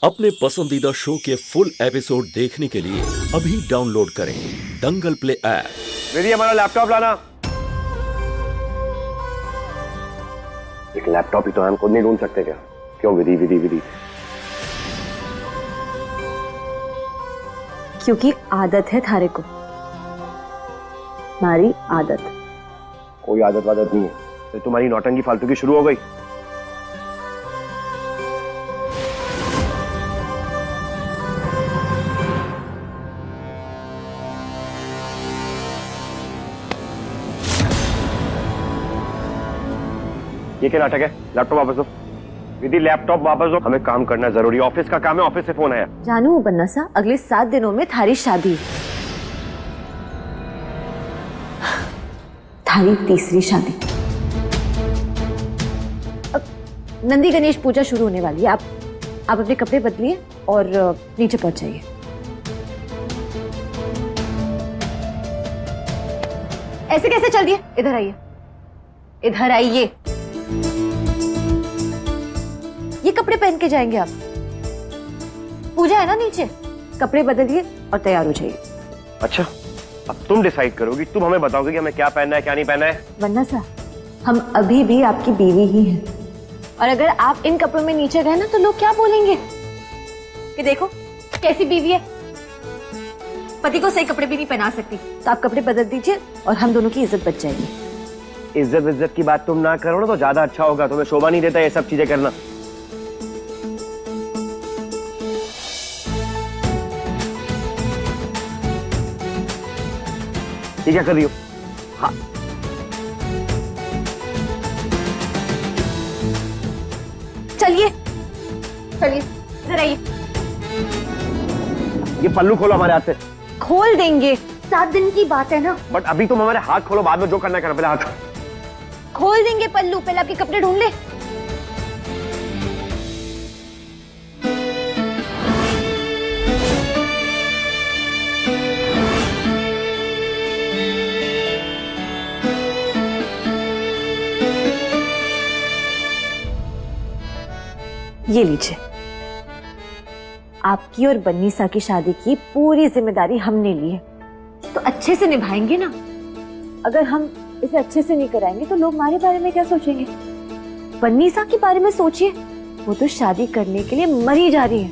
अपने पसंदीदा शो के फुल एपिसोड देखने के लिए अभी डाउनलोड करें दंगल प्ले ऐप। विधि, हमारा लैपटॉप लाना। एक लैपटॉप ही तो हम खुद नहीं ढूंढ सकते क्या? क्यों विधि विधि विधि? क्योंकि आदत है थारे को, हमारी आदत। कोई आदत वादत नहीं है, तो तुम्हारी नौटंकी फालतू की शुरू हो गई। ये क्या नाटक है? लैपटॉप वापस दो विधि, लैपटॉप वापस दो। हमें काम करना जरूरी, ऑफिस का काम है, ऑफिस से फोन आया। जानू बन्ना सा, अगले 7 दिनों में थारी शादी, थारी तीसरी शादी। अब नंदी गणेश पूजा शुरू होने वाली है। आप अपने कपड़े बदलिए और नीचे पहुंच जाइए। ऐसे कैसे चल दिए? इधर आइए, इधर आइए। ये कपड़े पहन के जाएंगे आप? पूजा है ना नीचे, कपड़े बदलिए और तैयार हो जाइए। अच्छा, अब तुम डिसाइड करोगी, तुम हमें बताओगे कि हमें क्या पहनना है क्या नहीं पहनना है। वरना सा, हम अभी भी आपकी बीवी ही हैं, और अगर आप इन कपड़ों में नीचे गए ना तो लोग क्या बोलेंगे कि देखो कैसी बीवी है, पति को सही कपड़े भी नहीं पहना सकती। तो आप कपड़े बदल दीजिए और हम दोनों की इज्जत बच जाएगी। इज्जत की बात तुम ना करो ना तो ज्यादा अच्छा होगा, तुम्हें शोभा नहीं देता ये सब चीजें करना। ये क्या कर रही हो? हाँ, चलिए चलिए, जरा ये पल्लू खोलो हमारे हाथ से। खोल देंगे, 7 दिन की बात है ना। बट अभी तुम हमारे हाथ खोलो, बाद में जो करना है करना, पहले हाथ खोल देंगे पल्लू, पहले आपके कपड़े ढूंढ ले। ये लीजिए, आपकी और बन्नीसा की शादी की पूरी जिम्मेदारी हमने ली है, तो अच्छे से निभाएंगे ना। अगर हम इसे अच्छे से नहीं कराएंगे तो लोग हमारे बारे में क्या सोचेंगे? बन्नीसा के बारे में सोचिए, वो तो शादी करने के लिए मरी जा रही है।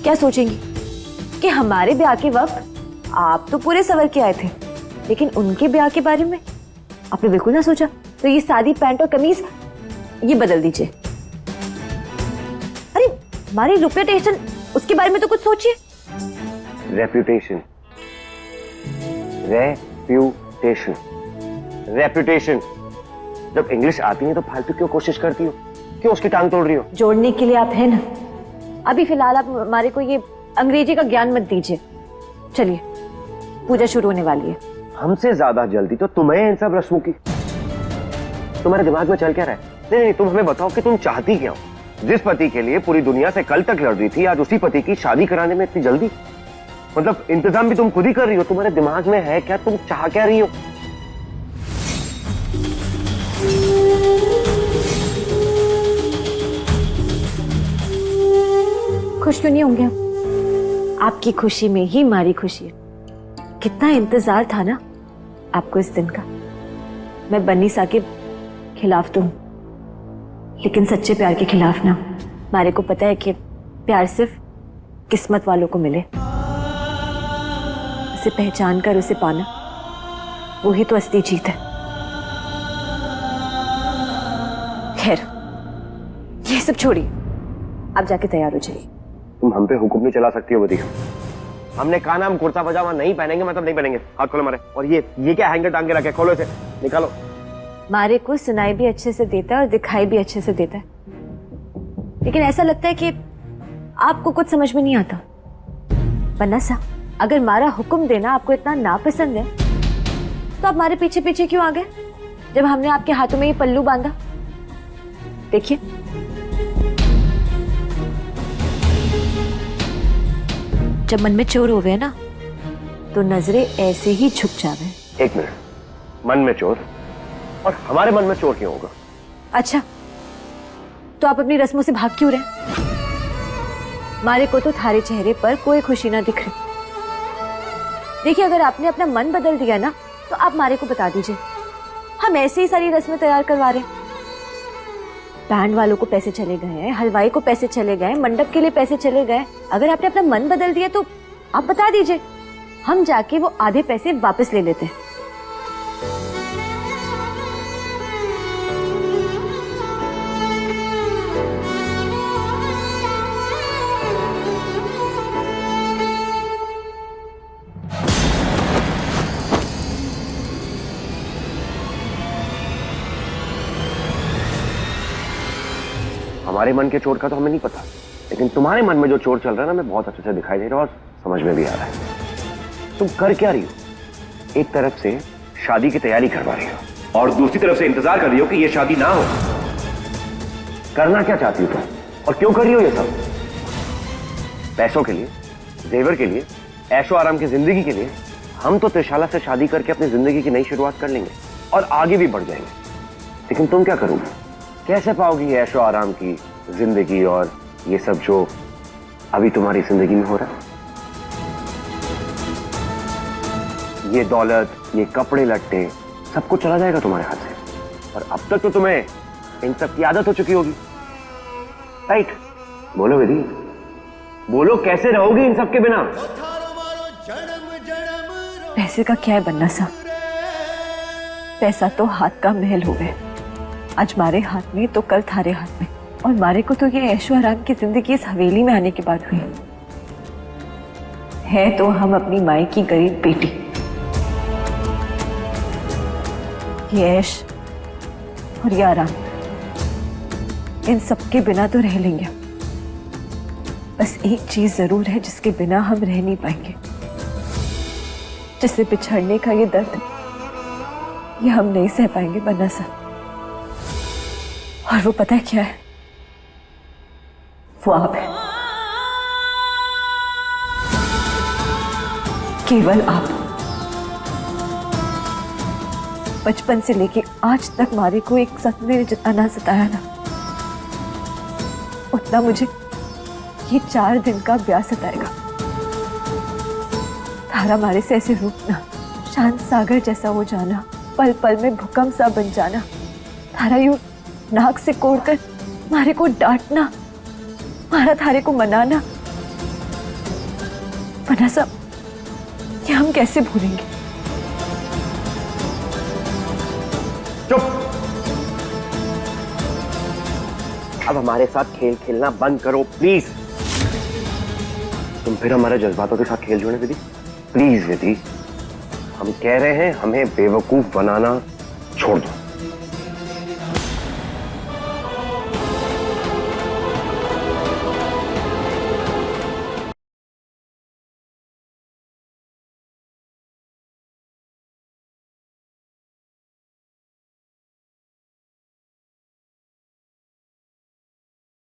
क्या सोचेंगी कि हमारे ब्याह के वक्त आप तो पूरे सवर के आए थे, लेकिन उनके ब्याह के बारे में आपने बिल्कुल ना सोचा। तो ये सादी पैंट और कमीज ये बदल दीजिए। अरे हमारी रेपुटेशन, उसके बारे में तो कुछ सोचिए। Reputation, reputation, reputation. जब इंग्लिश आती है तो फालतू क्यों कोशिश करती हो? क्यों उसकी टांग तोड़ रही हो? जोड़ने के लिए आप हैं ना। अभी फिलहाल आप हमारे को ये अंग्रेजी का ज्ञान मत दीजिए। चलिए, पूजा शुरू होने वाली है। हमसे ज्यादा जल्दी तो तुम्हें इन सब रस्मों की। तुम्हारे दिमाग में चल क्या रहा है? नहीं, तुम हमें बताओ कि तुम चाहती क्या हो? जिस पति के लिए पूरी दुनिया से कल तक लड़ रही थी, आज उसी पति की शादी कराने में इतनी जल्दी? मतलब इंतजाम भी तुम खुद ही कर रही हो। तुम्हारे दिमाग में है क्या? तुम चाह क्या रही हो? खुश क्यों नहीं होंगे? आपकी खुशी में ही हमारी खुशी है। कितना इंतजार था ना आपको इस दिन का। मैं बन्नीसा के खिलाफ तो हूं, लेकिन सच्चे प्यार के खिलाफ ना। हमारे को पता है कि प्यार सिर्फ किस्मत वालों को मिले, उसे पहचान कर उसे पाना, वो ही तो असली जीत है। खैर, ये सब छोड़िए, आप जाके तैयार हो जाइए। तुम हम पे हुक्म नहीं चला सकती हो बदी। हमने कहा ना हम कुर्ता पजामा नहीं पहनेंगे, मतलब नहीं पहनेंगे। हाथ खोलो हमारे। और ये क्या हैंगर टांग के रखे? खोलो इसे, निकालो। मारे को सुनाई भी अच्छे से देता है और दिखाई भी अच्छे से देता है, लेकिन ऐसा लगता है कि आपको कुछ समझ में नहीं आता। वरना सा, अगर मारा हुक्म देना आपको इतना नापसंद है तो आप हमारे पीछे पीछे क्यों आ गए जब हमने आपके हाथों में ये पल्लू बांधा? देखिए, जब मन में चोर होवे ना तो नजरें ऐसे ही झुक जावे। एक मिनट, मन में चोर और हमारे मन में चोर क्यों होगा? अच्छा, तो आप अपनी रस्मों से भाग क्यों रहे? मारे को तो थारे चेहरे पर कोई खुशी ना दिख रही। देखिए, अगर आपने अपना मन बदल दिया ना तो आप मारे को बता दीजिए। हम ऐसे ही सारी रस्में तैयार करवा रहे हैं। बैंड वालों को पैसे चले गए हैं, हलवाई को पैसे चले गए, मंडप के लिए पैसे चले गए। अगर आपने अपना मन बदल दिया तो आप बता दीजिए, हम जाके वो आधे पैसे वापस ले लेते हैं। हमारे मन के चोर का तो हमें नहीं पता, लेकिन तुम्हारे मन में जो चोर चल रहा है ना, मैं बहुत अच्छे से दिखाई दे रहा है और समझ में भी आ रहा है। तुम कर क्या रही हो? एक तरफ से शादी की तैयारी करवा रही हो और दूसरी तरफ से इंतजार कर रही हो कि ये शादी ना हो। करना क्या चाहती हो तुम और क्यों कर रही हो ये सब? पैसों के लिए, जेवर के लिए, ऐशो आराम की जिंदगी के लिए? हम तो त्रिशाला से शादी करके अपनी जिंदगी की नई शुरुआत कर लेंगे और आगे भी बढ़ जाएंगे, लेकिन तुम क्या करोगे? कैसे पाओगी ऐशो आराम की जिंदगी और ये सब जो अभी तुम्हारी जिंदगी में हो रहा है? ये दौलत, ये कपड़े लट्टे, सब कुछ चला जाएगा तुम्हारे हाथ से। और अब तक तो तुम्हें इन सब की आदत हो चुकी होगी, राइट? बोलो विधि, बोलो, कैसे रहोगी इन सब के बिना? पैसे का क्या है बन्ना सा? पैसा तो हाथ का महल हो गए। आज मारे हाथ में तो कल थारे हाथ में। और मारे को तो ये ऐशो आराम की जिंदगी इस हवेली में आने के बाद हुई है तो हम अपनी माई की गरीब बेटी। ये ऐश और ये आराम, इन सबके बिना तो रह लेंगे। बस एक चीज जरूर है जिसके बिना हम रह नहीं पाएंगे, जिससे बिछड़ने का ये दर्द ये हम नहीं सह पाएंगे बन्ना सा। और वो पता है क्या है? वो आप है, केवल आप। बचपन से लेके आज तक मारे को एक सपने ने जितना ना सताया ना, उतना मुझे ये 4 दिन का ब्याह सताएगा। तारा मारे से ऐसे रूठना, शांत सागर जैसा हो जाना, पल पल में भूकंप सा बन जाना, तारा यूं नाक से कोड़कर मारे को डांटना, मारा थारे को मनाना, बना सब ये हम कैसे भूलेंगे? चुप! अब हमारे साथ खेल खेलना बंद करो प्लीज। तुम फिर हमारे जज्बातों के साथ खेल जोड़े विधि, प्लीज विधि। हम कह रहे हैं हमें बेवकूफ बनाना छोड़ दो।